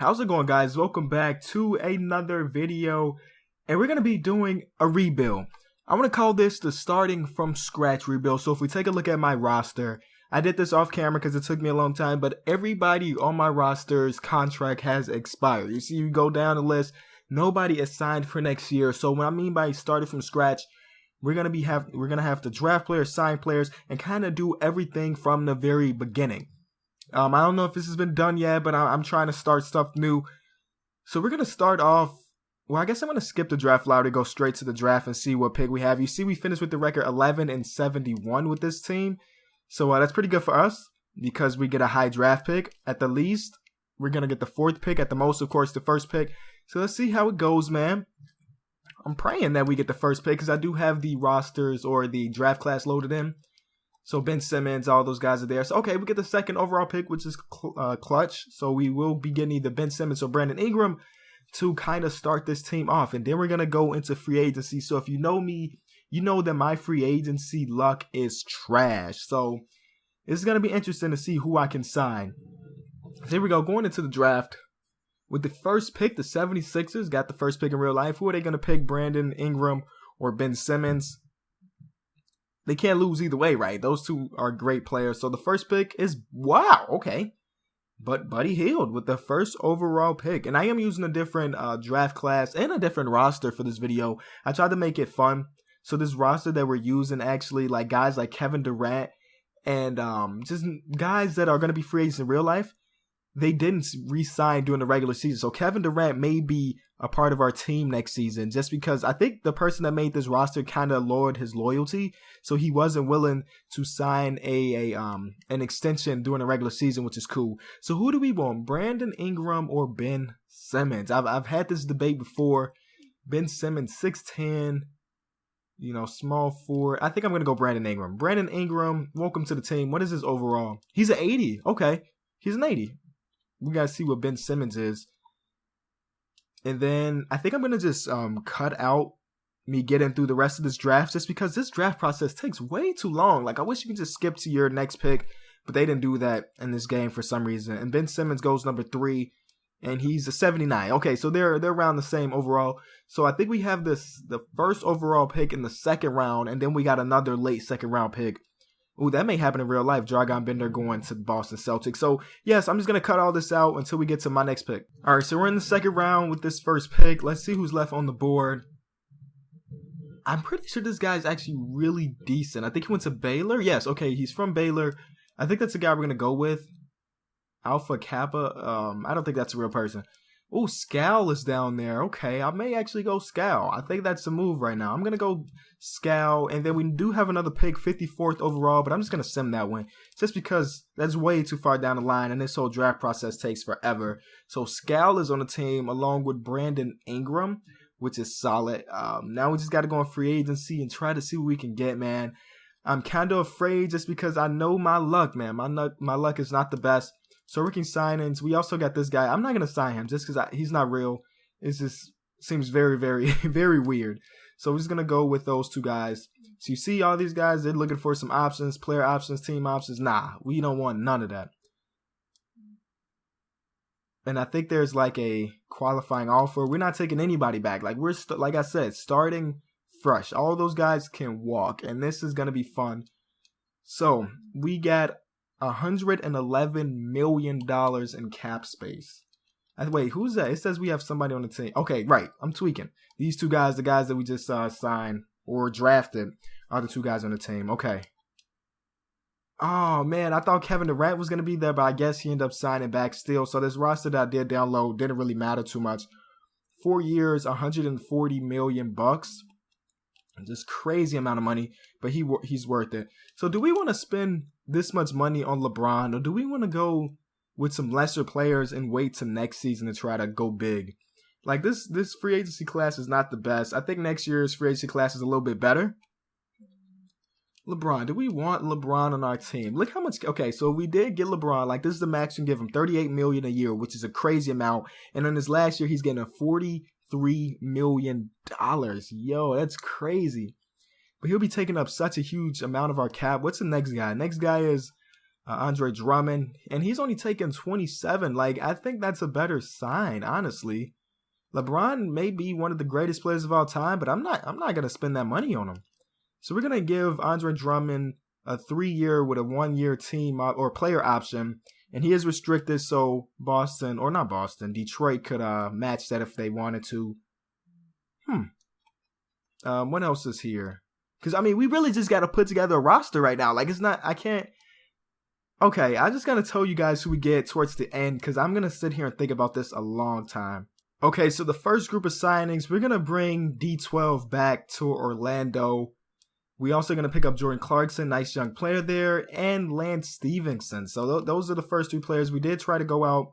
How's it going, guys? Welcome back to another video, and we're going to be doing a rebuild. I want to call this the starting from scratch rebuild. So if we take a look at my roster, I did this off camera because it took me a long time, but everybody on my roster's contract has expired. You see, you go down the list, nobody is signed for next year. So what I mean by starting from scratch, we're gonna have to draft players, sign players, and kind of do everything from the very beginning. I don't know if this has been done yet, but I'm trying to start stuff new. So we're going to start off. Well, I guess I'm going to skip the draft lottery, go straight to the draft and see what pick we have. You see, we finished with the record 11-71 with this team. So that's pretty good for us because we get a high draft pick. At the least, we're going to get the 4th pick. At the most, of course, the 1st pick. So let's see how it goes, man. I'm praying that we get the 1st pick because I do have the rosters or the draft class loaded in. So Ben Simmons, all those guys are there. So, okay, we get the 2nd overall pick, which is clutch. So we will be getting either Ben Simmons or Brandon Ingram to kind of start this team off. And then we're going to go into free agency. So if you know me, you know that my free agency luck is trash. So it's going to be interesting to see who I can sign. So here we go, going into the draft. With the 1st pick, the 76ers got the 1st pick in real life. Who are they going to pick, Brandon Ingram or Ben Simmons? They can't lose either way, right? Those two are great players. So the 1st pick is, wow, okay. But Buddy Hield with the 1st overall pick. And I am using a different draft class and a different roster for this video. I tried to make it fun. So this roster that we're using actually, like guys like Kevin Durant and just guys that are going to be free agents in real life, they didn't re-sign during the regular season. So Kevin Durant may be a part of our team next season just because I think the person that made this roster kind of lowered his loyalty. So he wasn't willing to sign an extension during the regular season, which is cool. So who do we want? Brandon Ingram or Ben Simmons? I've had this debate before. Ben Simmons, 6'10", small forward. I think I'm going to go Brandon Ingram. Brandon Ingram, welcome to the team. What is his overall? He's an 80. Okay, he's an 80. We got to see what Ben Simmons is. And then I think I'm going to just cut out me getting through the rest of this draft just because this draft process takes way too long. Like, I wish you could just skip to your next pick, but they didn't do that in this game for some reason. And Ben Simmons goes number 3, and he's a 79. Okay, so they're around the same overall. So I think we have the 1st overall pick in the 2nd round, and then we got another late 2nd round pick. Ooh, that may happen in real life. Dragon Bender going to Boston Celtics. So, yes, I'm just going to cut all this out until we get to my next pick. All right, so we're in the 2nd round with this 1st pick. Let's see who's left on the board. I'm pretty sure this guy's actually really decent. I think he went to Baylor. Yes, okay, he's from Baylor. I think that's the guy we're going to go with. Alpha Kappa. I don't think that's a real person. Oh, Scal is down there. Okay, I may actually go Scal. I think that's the move right now. I'm going to go Scal, and then we do have another pick, 54th overall, but I'm just going to sim that one just because that's way too far down the line, and this whole draft process takes forever. So Scal is on the team along with Brandon Ingram, which is solid. Now we just got to go on free agency and try to see what we can get, man. I'm kind of afraid just because I know my luck, man. My luck is not the best. So rookie signings, we also got this guy. I'm not going to sign him just because he's not real. It just seems very, very, very weird. So we're just going to go with those 2 guys. So you see all these guys, they're looking for some options, player options, team options. Nah, we don't want none of that. And I think there's like a qualifying offer. We're not taking anybody back. Like like I said, starting fresh. All those guys can walk, and this is going to be fun. So we got $111 million in cap space. Wait, who's that? It says we have somebody on the team. Okay, right. I'm tweaking. These 2 guys, the guys that we just signed or drafted, are the 2 guys on the team. Okay. Oh, man, I thought Kevin Durant was going to be there, but I guess he ended up signing back still. So this roster that I did download didn't really matter too much. 4 years, $140 million. Just crazy amount of money, but he's worth it. So do we want to spend this much money on LeBron, or do we want to go with some lesser players and wait till next season to try to go big? Like this free agency class is not the best. I think next year's free agency class is a little bit better. LeBron, do we want LeBron on our team? Look how much. Okay, so we did get LeBron. Like, this is the max we can give him, $38 million a year, which is a crazy amount. And in his last year, he's getting a $43 million. Yo, that's crazy. But he'll be taking up such a huge amount of our cap. What's the next guy? Next guy is Andre Drummond, and he's only taken 27. Like, I think that's a better sign, honestly. LeBron may be one of the greatest players of all time, but I'm not gonna spend that money on him. So we're gonna give Andre Drummond a 3-year with a 1-year team or player option, and he is restricted, so Detroit could match that if they wanted to. What else is here? Because I mean, we really just got to put together a roster right now. Like, it's not, I can't. Okay, I just gotta tell you guys who we get towards the end, because I'm gonna sit here and think about this a long time. Okay, so the first group of signings, we're gonna bring D12 back to Orlando. We also gonna pick up Jordan Clarkson, nice young player there, and Lance Stevenson. So those are the first 2 players. We did try to go out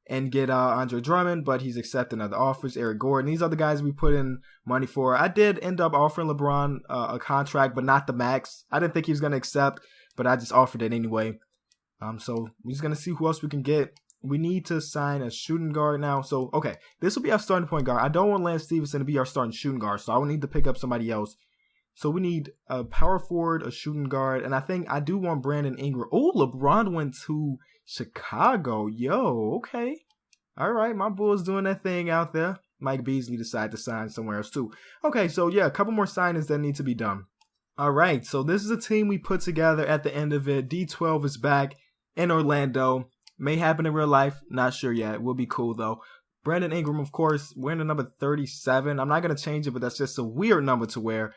and get Andre Drummond, but he's accepting other offers. Eric Gordon, these are the guys we put in money for. I did end up offering LeBron a contract, but not the max. I didn't think he was gonna accept, but I just offered it anyway. So we're just going to see who else we can get. We need to sign a shooting guard now. So, okay, this will be our starting point guard. I don't want Lance Stevenson to be our starting shooting guard, so I will need to pick up somebody else. So we need a power forward, a shooting guard, and I think I do want Brandon Ingram. Oh, LeBron went to Chicago. Yo, okay. All right, my Bulls doing that thing out there. Mike Beasley decided to sign somewhere else too. Okay, so yeah, a couple more signings that need to be done. All right, so this is a team we put together at the end of it. D12 is back in Orlando. May happen in real life. Not sure yet. Will be cool, though. Brandon Ingram, of course, wearing the number 37. I'm not going to change it, but that's just a weird number to wear.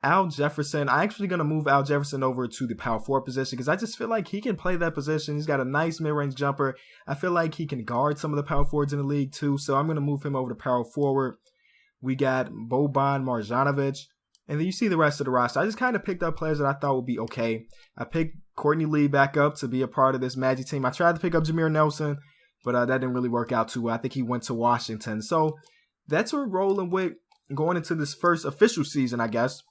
Al Jefferson. I'm actually going to move Al Jefferson over to the power forward position because I just feel like he can play that position. He's got a nice mid-range jumper. I feel like he can guard some of the power forwards in the league, too. So I'm going to move him over to power forward. We got Boban Marjanovic. And then you see the rest of the roster. I just kind of picked up players that I thought would be okay. I picked Courtney Lee back up to be a part of this Magic team. I tried to pick up Jameer Nelson, but that didn't really work out too well. I think he went to Washington. So that's what we're rolling with going into this first official season, I guess.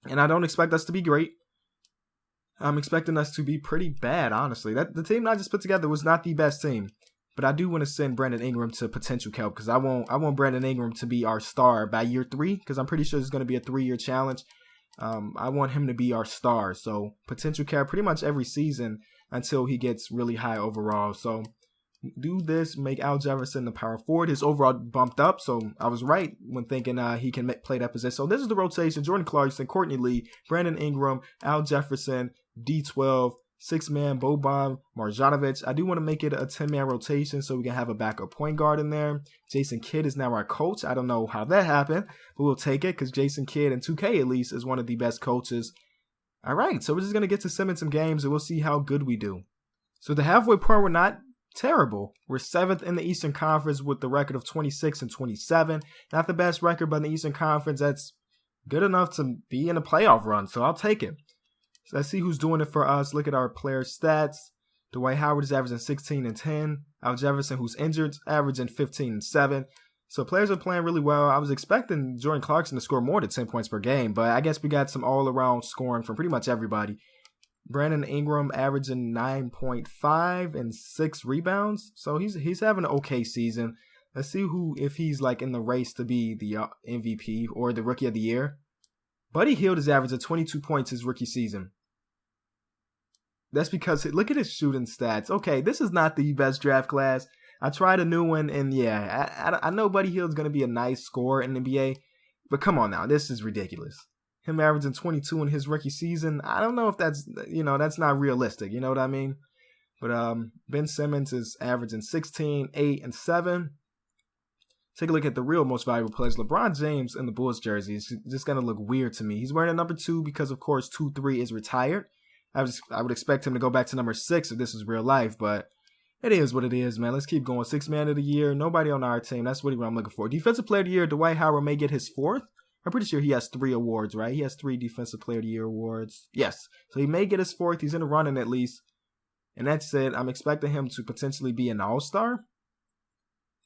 And I don't expect us to be great. I'm expecting us to be pretty bad, honestly. The team I just put together was not the best team. But I do want to send Brandon Ingram to potential kelp because I want Brandon Ingram to be our star by year 3 because I'm pretty sure it's going to be a 3-year challenge. I want him to be our star. So potential kelp pretty much every season until he gets really high overall. So do this, make Al Jefferson the power forward. His overall bumped up, so I was right when thinking he can play that position. So this is the rotation: Jordan Clarkson, Courtney Lee, Brandon Ingram, Al Jefferson, D12, 6-man Boban Marjanovic. I do want to make it a 10-man rotation so we can have a backup point guard in there. Jason Kidd is now our coach. I don't know how that happened, but we'll take it because Jason Kidd in 2K at least is one of the best coaches. All right, so we're just going to get to Simmons some games and we'll see how good we do. So the halfway point, we're not terrible. We're 7th in the Eastern Conference with the record of 26-27. Not the best record, but in the Eastern Conference, that's good enough to be in a playoff run, so I'll take it. So let's see who's doing it for us. Look at our player stats. Dwight Howard is averaging 16 and 10. Al Jefferson, who's injured, is averaging 15 and 7. So players are playing really well. I was expecting Jordan Clarkson to score more than 10 points per game, but I guess we got some all-around scoring from pretty much everybody. Brandon Ingram averaging 9.5 and 6 rebounds. So he's having an okay season. Let's see if he's like in the race to be the MVP or the Rookie of the Year. Buddy Hield is averaging 22 points his rookie season. That's because, look at his shooting stats. Okay, this is not the best draft class. I tried a new one, and yeah, I know Buddy Hield's going to be a nice scorer in the NBA, but come on now, this is ridiculous. Him averaging 22 in his rookie season, I don't know if that's not realistic, you know what I mean? But Ben Simmons is averaging 16, 8, and 7. Take a look at the real most valuable players. LeBron James in the Bulls jersey is just going to look weird to me. He's wearing a number 2 because, of course, 2-3 is retired. I would expect him to go back to number 6 if this was real life, but it is what it is, man. Let's keep going. 6-man of the year. Nobody on our team. That's what I'm looking for. Defensive player of the year, Dwight Howard may get his 4th. I'm pretty sure he has 3 awards, right? He has 3 defensive player of the year awards. Yes. So he may get his 4th. He's in the running at least. And that's it. I'm expecting him to potentially be an all-star,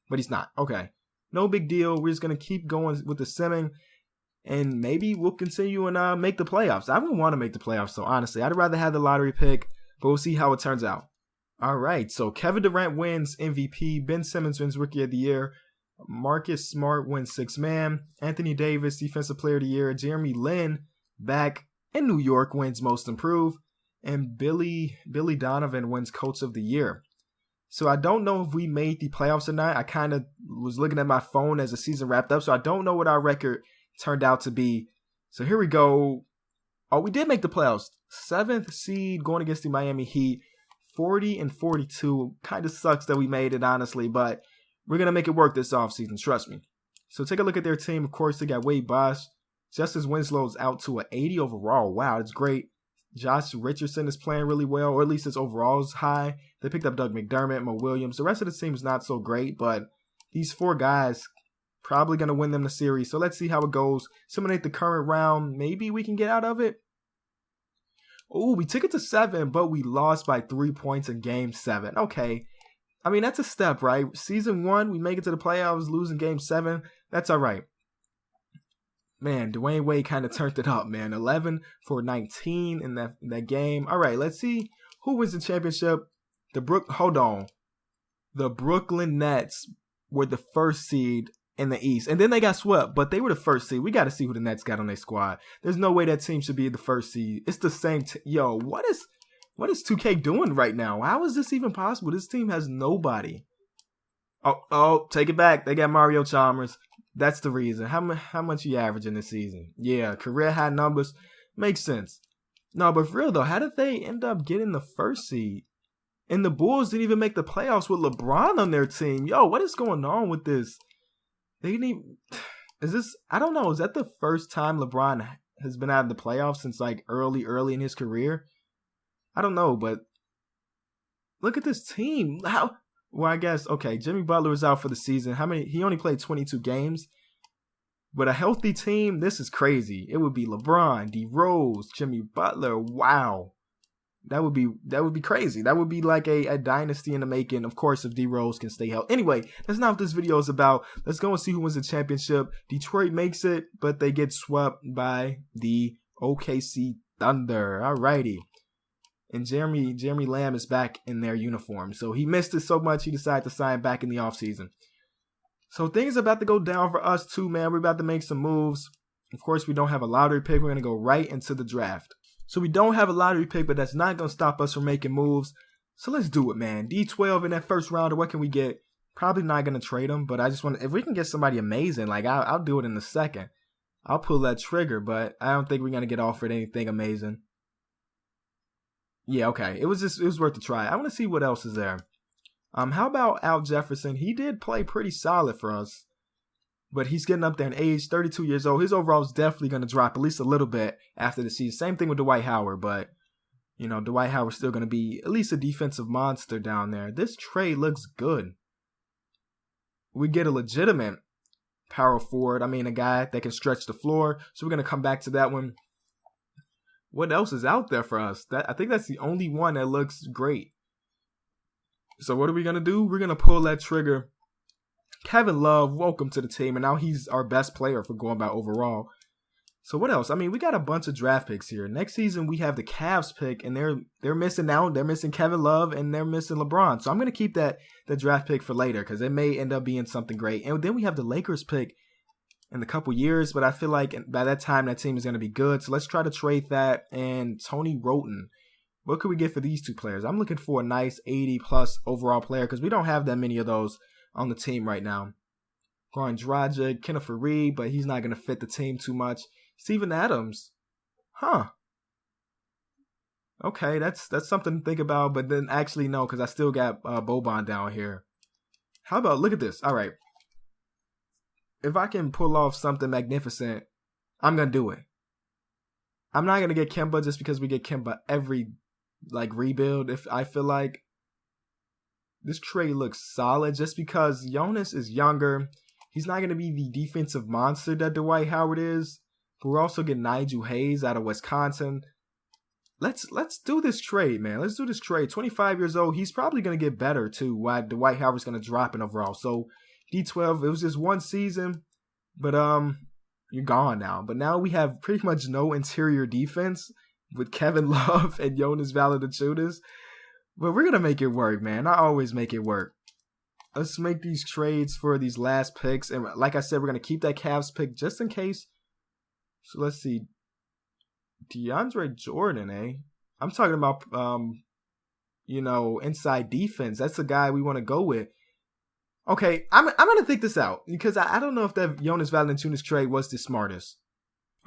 but he's not. Okay. No big deal. We're just going to keep going with the simming, and maybe we'll continue and make the playoffs. I wouldn't want to make the playoffs, so honestly, I'd rather have the lottery pick, but we'll see how it turns out. All right, so Kevin Durant wins MVP. Ben Simmons wins Rookie of the Year. Marcus Smart wins 6-man. Anthony Davis, Defensive Player of the Year. Jeremy Lin, back in New York, wins Most Improved. and Billy Donovan wins Coach of the Year. So I don't know if we made the playoffs or not. I kind of was looking at my phone as the season wrapped up, so I don't know what our record turned out to be. So here we go. Oh, we did make the playoffs. 7th seed going against the Miami Heat. 40-42. Kind of sucks that we made it, honestly, but we're going to make it work this offseason, trust me. So take a look at their team. Of course, they got Wade Bosch. Justice Winslow's out to an 80 overall. Wow, that's great. Josh Richardson is playing really well, or at least his overall is high. They picked up Doug McDermott, Mo Williams. The rest of the team is not so great, but these 4 guys probably going to win them the series. So let's see how it goes. Simulate the current round. Maybe we can get out of it. Oh, we took it to 7, but we lost by 3 points in Game 7. Okay. I mean, that's a step, right? Season 1, we make it to the playoffs, losing Game 7. That's all right. Man, Dwayne Wade kind of turned it up, man. 11 for 19 in that game. All right, let's see who wins the championship. Hold on. The Brooklyn Nets were the first seed in the East, and then they got swept, but they were the first seed. We got to see who the Nets got on their squad. There's no way that team should be the first seed. It's the same. Yo, what is 2K doing right now? How is this even possible? This team has nobody. Oh, take it back. They got Mario Chalmers. That's the reason. How much you averaging this season? Yeah, career high numbers. Makes sense. No, but for real though, how did they end up getting the first seed? And the Bulls didn't even make the playoffs with LeBron on their team. Yo, what is going on with this? They didn't even... Is this... I don't know. Is that the first time LeBron has been out of the playoffs since like early in his career? I don't know, but look at this team. How... Well, I guess, okay, Jimmy Butler was out for the season. He only played 22 games. But a healthy team, this is crazy. It would be LeBron, D Rose, Jimmy Butler. Wow. That would be crazy. That would be like a dynasty in the making, of course, if D Rose can stay healthy. Anyway, that's not what this video is about. Let's go and see who wins the championship. Detroit makes it, but they get swept by the OKC Thunder. Alrighty. And Jeremy Lamb is back in their uniform. So he missed it so much, he decided to sign back in the offseason. So things are about to go down for us too, man. We're about to make some moves. Of course, we don't have a lottery pick. We're going to go right into the draft. So we don't have a lottery pick, but that's not going to stop us from making moves. So let's do it, man. D12 in that first round. What can we get? Probably not going to trade him, but I just want to, if we can get somebody amazing, like I'll do it in a second. I'll pull that trigger, but I don't think we're going to get offered anything amazing. Yeah, okay. It was worth a try. I want to see what else is there. How about Al Jefferson? He did play pretty solid for us, but he's getting up there in age, 32 years old. His overall is definitely going to drop at least a little bit after the season. Same thing with Dwight Howard, but, you know, Dwight Howard's still going to be at least a defensive monster down there. This trade looks good. We get a legitimate power forward. I mean, a guy that can stretch the floor. So we're going to come back to that one. What else is out there for us? I think that's the only one that looks great. So what are we going to do? We're going to pull that trigger. Kevin Love, welcome to the team. And now he's our best player for going by overall. So what else? I mean, we got a bunch of draft picks here. Next season, we have the Cavs pick. And they're missing out. They're missing Kevin Love. And they're missing LeBron. So I'm going to keep that draft pick for later. Because it may end up being something great. And then we have the Lakers pick in a couple years, but I feel like by that time that team is going to be good. So let's try to trade that. And Tony Roten, what could we get for these two players? I'm looking for a nice 80+ overall player because we don't have that many of those on the team right now. Goran Dragic, Kenneth Faried, but he's not going to fit the team too much. Steven Adams, okay, that's something to think about. But then actually no, because I still got Boban down here. How about, look at this. All right. If I can pull off something magnificent, I'm going to do it. I'm not going to get Kemba just because we get Kemba every, rebuild. If I feel like this trade looks solid just because Jonas is younger. He's not going to be the defensive monster that Dwight Howard is. But we're also getting Nigel Hayes out of Wisconsin. Let's do this trade, man. Let's do this trade. 25 years old. He's probably going to get better, too, while Dwight Howard's going to drop in overall. So D12, it was just one season, but you're gone now. But now we have pretty much no interior defense with Kevin Love and Jonas Valanciunas. But we're going to make it work, man. I always make it work. Let's make these trades for these last picks. And like I said, we're going to keep that Cavs pick just in case. So let's see. DeAndre Jordan, I'm talking about, inside defense. That's the guy we want to go with. Okay, I'm going to think this out because I don't know if that Jonas Valanciunas trade was the smartest.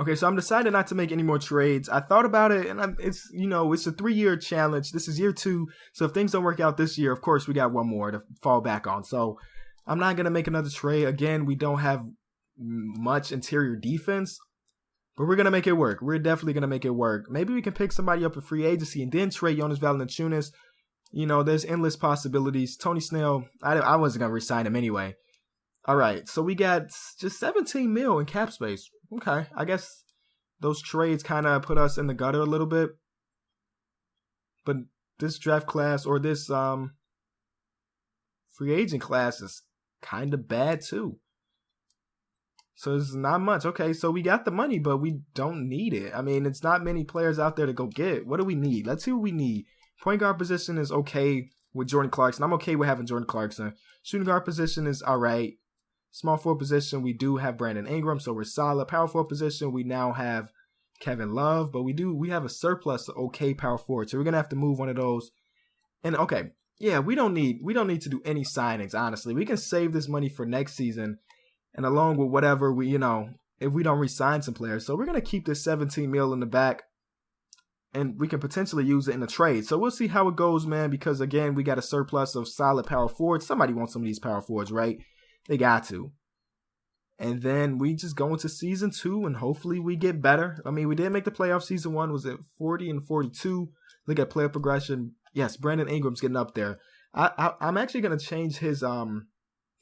Okay, so I'm deciding not to make any more trades. I thought about it, and it's a 3-year challenge. This is year 2, so if things don't work out this year, of course, we got one more to fall back on. So I'm not going to make another trade. Again, we don't have much interior defense, but we're going to make it work. We're definitely going to make it work. Maybe we can pick somebody up in free agency and then trade Jonas Valanciunas. There's endless possibilities. Tony Snell, I wasn't going to resign him anyway. All right, so we got just 17 mil in cap space. Okay, I guess those trades kind of put us in the gutter a little bit. But this draft class or this free agent class is kind of bad too. So it's not much. Okay, so we got the money, but we don't need it. I mean, it's not many players out there to go get. What do we need? Let's see what we need. Point guard position is okay with Jordan Clarkson. I'm okay with having Jordan Clarkson. Shooting guard position is all right. Small forward position, we do have Brandon Ingram, so we're solid. Power forward position, we now have Kevin Love, but we have a surplus of okay power forward, so we're gonna have to move one of those. And okay, yeah, we don't need to do any signings. Honestly, we can save this money for next season, and along with whatever we if we don't re-sign some players, so we're gonna keep this 17 mil in the back, and we can potentially use it in a trade. So we'll see how it goes, man. Because again, we got a surplus of solid power forwards. Somebody wants some of these power forwards, right? They got to. And then we just go into season 2 and hopefully we get better. I mean, we did make the playoffs. Season 1 was at 40 and 42. Look at player progression. Yes, Brandon Ingram's getting up there. I'm actually going to change his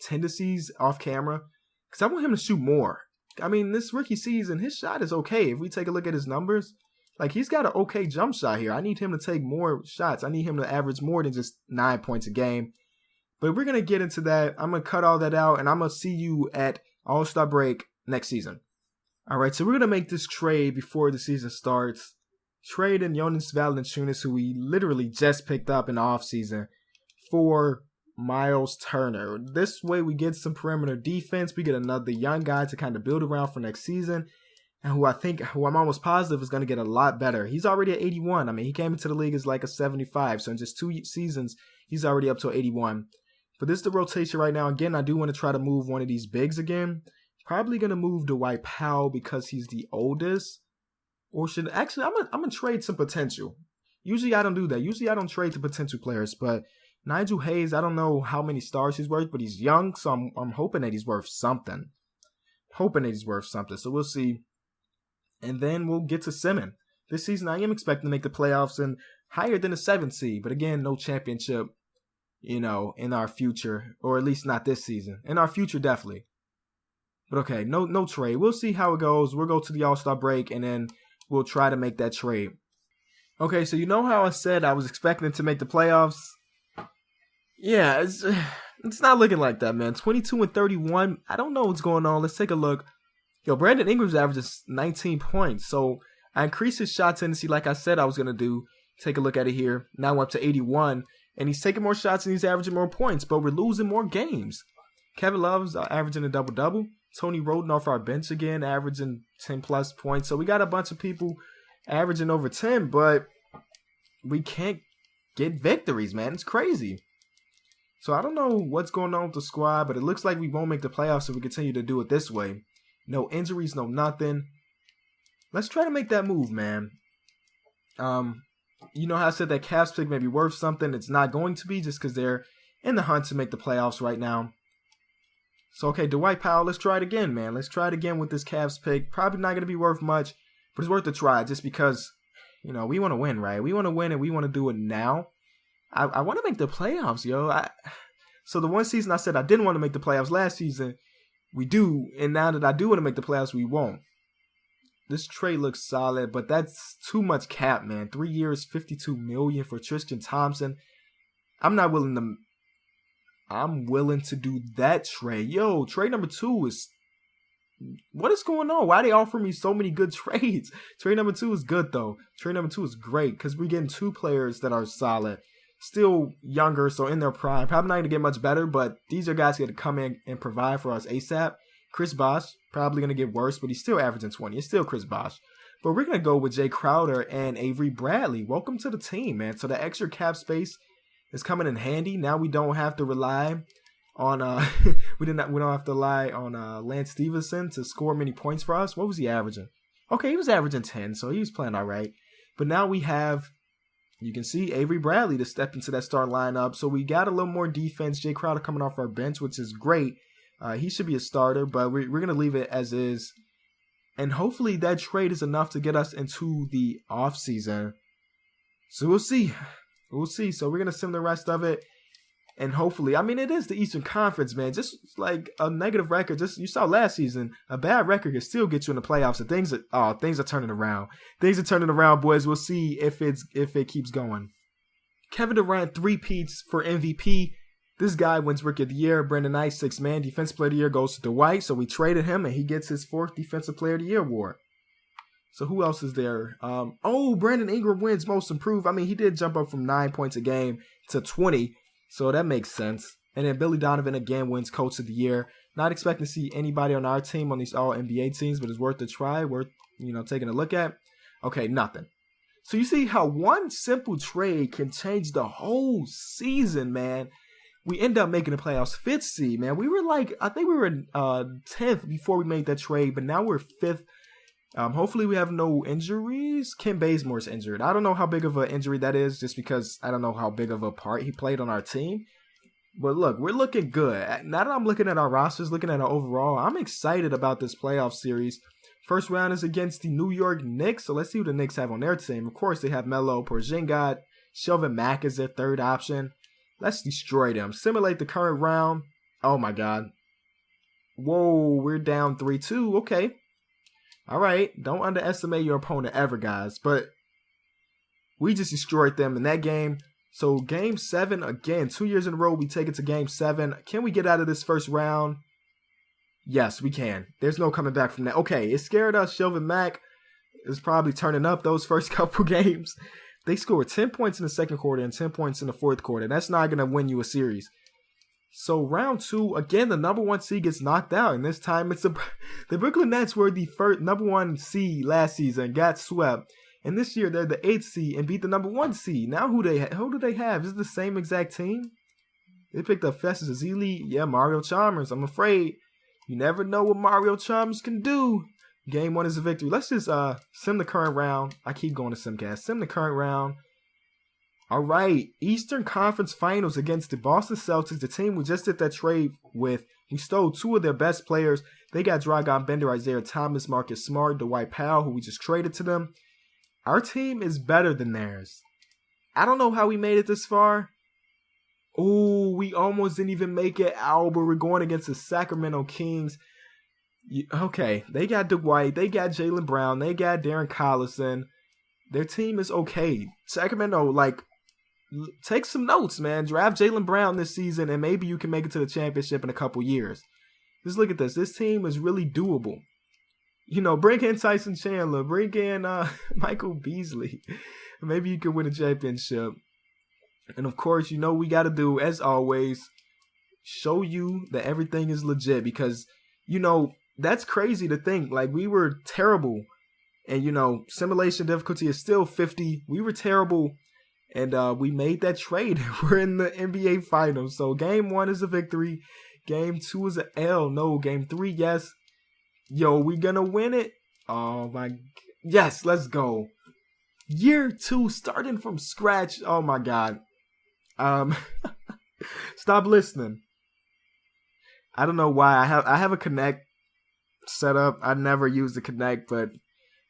tendencies off camera because I want him to shoot more. I mean, this rookie season, his shot is okay. If we take a look at his numbers, like he's got an okay jump shot here. I need him to take more shots. I need him to average more than just 9 points a game. But we're going to get into that. I'm going to cut all that out, and I'm going to see you at All-Star break next season. All right, so we're going to make this trade before the season starts. Trade in Jonas Valanciunas, who we literally just picked up in the offseason, for Miles Turner. This way we get some perimeter defense. We get another young guy to kind of build around for next season, and who I'm almost positive is going to get a lot better. He's already at 81. I mean, he came into the league as like a 75, so in just 2 seasons, he's already up to 81. But this is the rotation right now. Again, I do want to try to move one of these bigs again. Probably going to move Dwight Powell because he's the oldest. Or I'm going to trade some potential. Usually I don't do that. Usually I don't trade to potential players. But Nigel Hayes, I don't know how many stars he's worth, but he's young. So I'm hoping that he's worth something. So we'll see. And then we'll get to Simmons. This season I am expecting to make the playoffs and higher than a 7th seed. But again, no championship. In our future, or at least not this season. In our future, definitely. But okay, no trade. We'll see how it goes. We'll go to the All-Star break, and then we'll try to make that trade. Okay, so you know how I said I was expecting to make the playoffs? Yeah, it's not looking like that, man. 22 and 31. I don't know what's going on. Let's take a look. Yo, Brandon Ingram's averages 19 points. So I increased his shot tendency like I said I was going to do. Take a look at it here. Now we're up to 81. And he's taking more shots and he's averaging more points, but we're losing more games. Kevin Love's averaging a double-double. Tony Roden off our bench again, averaging 10-plus points. So we got a bunch of people averaging over 10, but we can't get victories, man. It's crazy. So I don't know what's going on with the squad, but it looks like we won't make the playoffs if we continue to do it this way. No injuries, no nothing. Let's try to make that move, man. You know how I said that Cavs pick may be worth something? It's not going to be just because they're in the hunt to make the playoffs right now. So, okay, Dwight Powell, let's try it again, man. Let's try it again with this Cavs pick. Probably not going to be worth much, but it's worth a try just because, we want to win, right? We want to win and we want to do it now. I want to make the playoffs, yo. So the one season I said I didn't want to make the playoffs last season, we do. And now that I do want to make the playoffs, we won't. This trade looks solid, but that's too much cap, man. 3 years, $52 million for Tristan Thompson. I'm willing to do that trade. Yo, trade number 2 is... What is going on? Why they offer me so many good trades? Trade number 2 is good, though. Trade number 2 is great because we're getting 2 players that are solid. Still younger, so in their prime. Probably not going to get much better, but these are guys who got to come in and provide for us ASAP. Chris Bosh, probably going to get worse, but he's still averaging 20. It's still Chris Bosh. But we're going to go with Jay Crowder and Avery Bradley. Welcome to the team, man. So the extra cap space is coming in handy. Now we don't have to rely on we don't have to rely on Lance Stevenson to score many points for us. What was he averaging? Okay, he was averaging 10, so he was playing all right. But now we have, you can see, Avery Bradley to step into that start lineup. So we got a little more defense. Jay Crowder coming off our bench, which is great. He should be a starter, but we're going to leave it as is. And hopefully that trade is enough to get us into the offseason. So we'll see. We'll see. So we're going to sim the rest of it. And hopefully, I mean, it is the Eastern Conference, man. Just like a negative record, just you saw last season, a bad record can still get you in the playoffs. And things are turning around. Things are turning around, boys. We'll see if it keeps going. Kevin Durant 3-peats for MVP. This guy wins Rookie of the Year. Brandon Knight, 6th man. Defensive Player of the Year goes to Dwight. So we traded him, and he gets his 4th Defensive Player of the Year award. So who else is there? Brandon Ingram wins Most Improved. I mean, he did jump up from 9 points a game to 20. So that makes sense. And then Billy Donovan again wins Coach of the Year. Not expecting to see anybody on our team on these all-NBA teams, but it's worth a try, worth taking a look at. Okay, nothing. So you see how one simple trade can change the whole season, man. We end up making the playoffs 5th seed, man. We were I think we were 10th before we made that trade, but now we're 5th. Hopefully we have no injuries. Ken Bazemore's injured. I don't know how big of an injury that is, just because I don't know how big of a part he played on our team. But look, we're looking good. Now that I'm looking at our rosters, looking at our overall, I'm excited about this playoff series. First round is against the New York Knicks, so let's see what the Knicks have on their team. Of course, they have Melo, Porzingis, Shelvin Mack is their 3rd option. Let's destroy them. Simulate the current round. Oh my God. Whoa, we're down 3-2. Okay. All right, don't underestimate your opponent ever, guys. But we just destroyed them in that game. So game 7, again, 2 years in a row, we take it to game 7. Can we get out of this first round? Yes, we can. There's no coming back from that. Okay, it scared us. Shelvin Mack is probably turning up those first couple games. They scored 10 points in the second quarter and 10 points in the fourth quarter. That's not going to win you a series. So round 2, again, the number 1 seed gets knocked out, and this time it's the Brooklyn Nets were the first number 1 seed last season, got swept, and this year they're the 8th seed and beat the number 1 seed. Now who do they have? Is it the same exact team? They picked up Festus Ezeli, yeah, Mario Chalmers. I'm afraid you never know what Mario Chalmers can do. Game 1 is a victory. Let's just sim the current round. I keep going to Simcast. Sim the current round. All right, Eastern Conference Finals against the Boston Celtics, the team we just did that trade with. We stole 2 of their best players. They got Dragan Bender, Isaiah Thomas, Marcus Smart, Dwight Powell, who we just traded to them. Our team is better than theirs. I don't know how we made it this far. Oh, we almost didn't even make it out, but we're going against the Sacramento Kings. Okay, they got Dwight, they got Jaylen Brown, they got Darren Collison. Their team is okay. Sacramento, take some notes, man. Draft Jaylen Brown this season, and maybe you can make it to the championship in a couple years. Just look at this. This team is really doable. Bring in Tyson Chandler. Bring in Michael Beasley. Maybe you can win a championship. And, of course, we got to do, as always, show you that everything is legit. Because, that's crazy to think. We were terrible. And, simulation difficulty is still 50. We were terrible. And we made that trade. We're in the NBA Finals. So game 1 is a victory. Game 2 is an L. No, game 3, yes. Yo, we gonna win it? Oh my. Yes, let's go. Year 2, starting from scratch. Oh my God. Stop listening. I don't know why. I have a Connect set up. I never use the Connect, but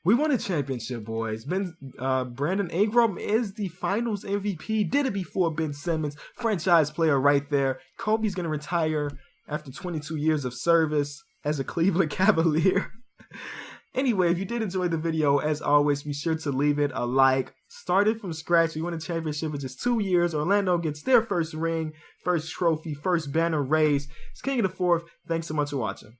we won a championship, boys. Brandon Ingram is the Finals MVP. Did it before Ben Simmons. Franchise player right there. Kobe's going to retire after 22 years of service as a Cleveland Cavalier. Anyway, if you did enjoy the video, as always, be sure to leave it a like. Started from scratch. We won a championship in just 2 years. Orlando gets their first ring, first trophy, first banner raised. It's King of the Fourth. Thanks so much for watching.